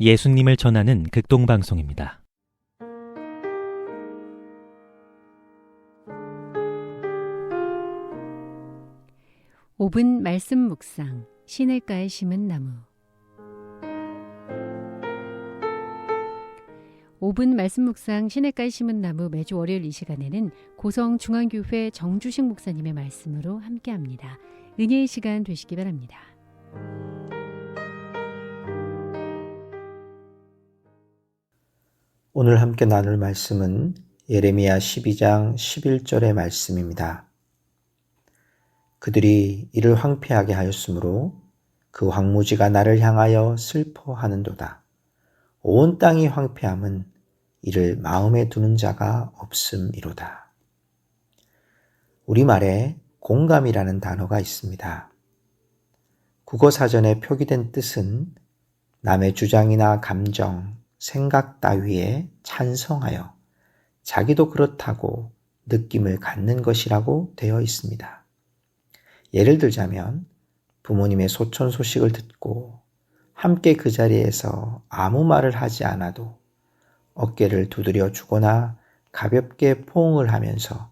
예수님을 전하는 극동방송입니다. 오 분 말씀 묵상, 시냇가에 심은 나무. 5분 말씀 묵상 시냇가에 심은 나무, 매주 월요일 이 시간에는 고성중앙교회 정주식 목사님의 말씀으로 함께합니다. 은혜의 시간 되시기 바랍니다. 오늘 함께 나눌 말씀은 예레미야 12장 11절의 말씀입니다. 그들이 이를 황폐하게 하였으므로 그 황무지가 나를 향하여 슬퍼하는도다. 온 땅이 황폐함은 이를 마음에 두는 자가 없음이로다. 우리말에 공감이라는 단어가 있습니다. 국어사전에 표기된 뜻은 남의 주장이나 감정, 생각 따위에 찬성하여 자기도 그렇다고 느낌을 갖는 것이라고 되어 있습니다. 예를 들자면 부모님의 소천 소식을 듣고 함께 그 자리에서 아무 말을 하지 않아도 어깨를 두드려 주거나 가볍게 포옹을 하면서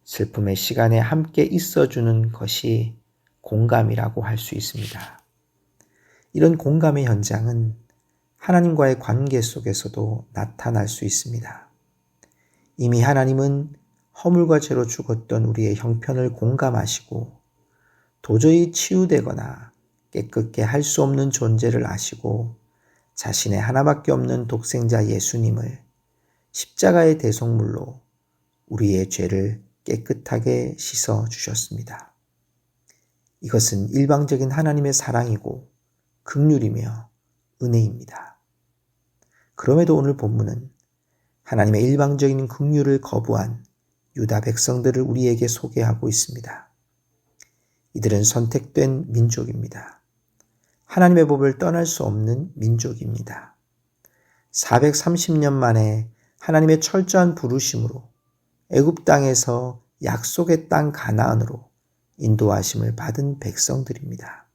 슬픔의 시간에 함께 있어주는 것이 공감이라고 할 수 있습니다. 이런 공감의 현장은 하나님과의 관계 속에서도 나타날 수 있습니다. 이미 하나님은 허물과 죄로 죽었던 우리의 형편을 공감하시고 도저히 치유되거나 깨끗게 할 수 없는 존재를 아시고 자신의 하나밖에 없는 독생자 예수님을 십자가의 대속물로 우리의 죄를 깨끗하게 씻어 주셨습니다. 이것은 일방적인 하나님의 사랑이고 긍휼이며 은혜입니다. 그럼에도 오늘 본문은 하나님의 일방적인 긍휼을 거부한 유다 백성들을 우리에게 소개하고 있습니다. 이들은 선택된 민족입니다. 하나님의 법을 떠날 수 없는 민족입니다. 430년 만에 하나님의 철저한 부르심으로 애굽 땅에서 약속의 땅 가나안으로 인도하심을 받은 백성들입니다.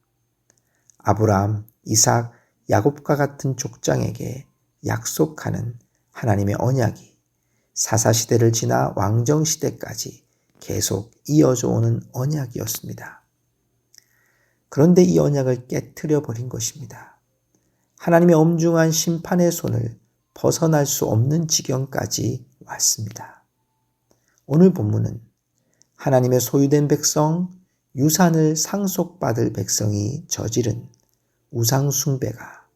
아브라함, 이삭, 야곱과 같은 족장에게 약속하는 하나님의 언약이 사사시대를 지나 왕정시대까지 계속 이어져 오는 언약이었습니다. 그런데 이 언약을 깨트려 버린 것입니다. 하나님의 엄중한 심판의 손을 벗어날 수 없는 지경까지 왔습니다. 오늘 본문은 하나님의 소유된 백성, 유산을 상속받을 백성이 저지른 우상 숭배가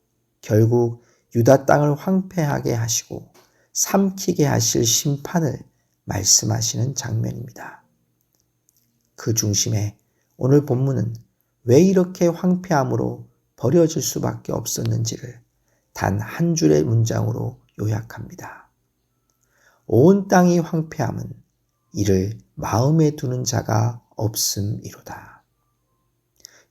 결국 유다 땅을 황폐하게 하시고 삼키게 하실 심판을 말씀하시는 장면입니다. 그 중심에 오늘 본문은 왜 이렇게 황폐함으로 버려질 수밖에 없었는지를 단 한 줄의 문장으로 요약합니다. 온 땅이 황폐함은 이를 마음에 두는 자가 없음이로다.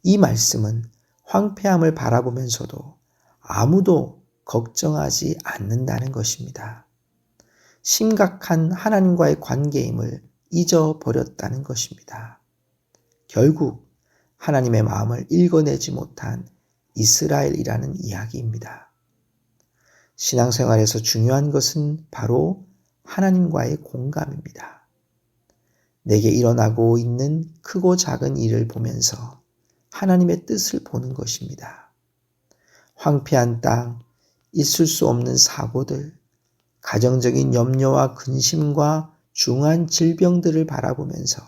이 말씀은 황폐함을 바라보면서도 아무도 걱정하지 않는다는 것입니다. 심각한 하나님과의 관계임을 잊어버렸다는 것입니다. 결국 하나님의 마음을 읽어내지 못한 이스라엘이라는 이야기입니다. 신앙생활에서 중요한 것은 바로 하나님과의 공감입니다. 내게 일어나고 있는 크고 작은 일을 보면서 하나님의 뜻을 보는 것입니다. 황폐한 땅, 있을 수 없는 사고들, 가정적인 염려와 근심과 중한 질병들을 바라보면서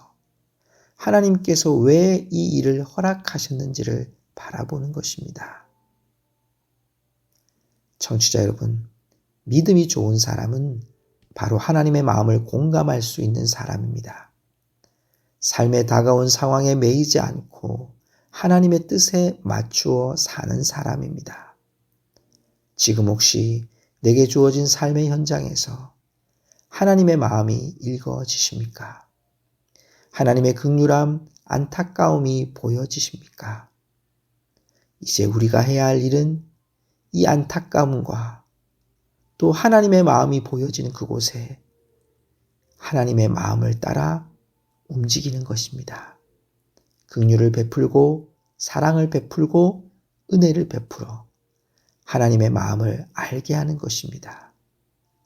하나님께서 왜 이 일을 허락하셨는지를 바라보는 것입니다. 청취자 여러분, 믿음이 좋은 사람은 바로 하나님의 마음을 공감할 수 있는 사람입니다. 삶에 다가온 상황에 매이지 않고 하나님의 뜻에 맞추어 사는 사람입니다. 지금 혹시 내게 주어진 삶의 현장에서 하나님의 마음이 읽어지십니까? 하나님의 긍휼함, 안타까움이 보여지십니까? 이제 우리가 해야 할 일은 이 안타까움과 또 하나님의 마음이 보여지는 그곳에 하나님의 마음을 따라 움직이는 것입니다. 긍휼을 베풀고 사랑을 베풀고 은혜를 베풀어 하나님의 마음을 알게 하는 것입니다.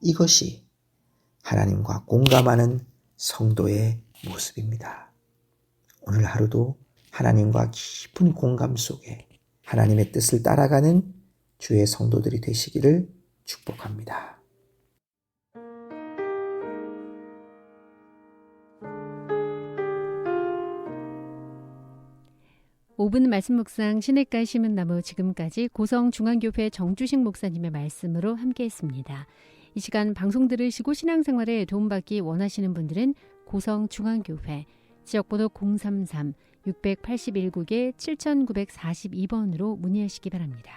이것이 하나님과 공감하는 성도의 모습입니다. 오늘 하루도 하나님과 깊은 공감 속에 하나님의 뜻을 따라가는 주의 성도들이 되시기를 축복합니다. 5분 말씀 묵상 시냇가에 심은 나무, 지금까지 고성중앙교회 정주식 목사님의 말씀으로 함께했습니다. 이 시간 방송 들으시고 신앙생활에 도움받기 원하시는 분들은 고성중앙교회 지역번호 033-681국에 7942번으로 문의하시기 바랍니다.